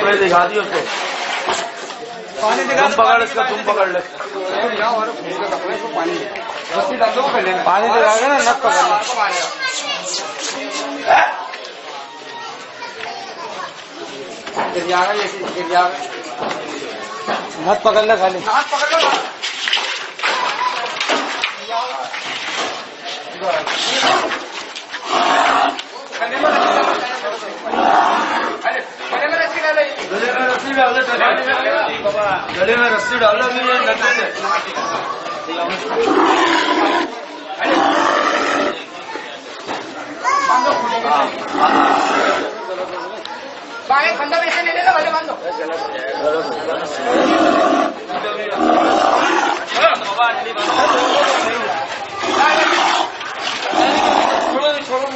कपड़े दिखा दिए उसको। पानी दिखा, तुम पकड़ इसका, तुम पकड़ ले। पानी दिखा के ना नक पकड़। हाथ पकड़ ले खाली, हाथ पकड़ लो। गले में रस्सी डालो भी ये नकली है। बाहर खंडा में ऐसे नहीं लेना, भले बांध दो। छोड़ो छोड़ो।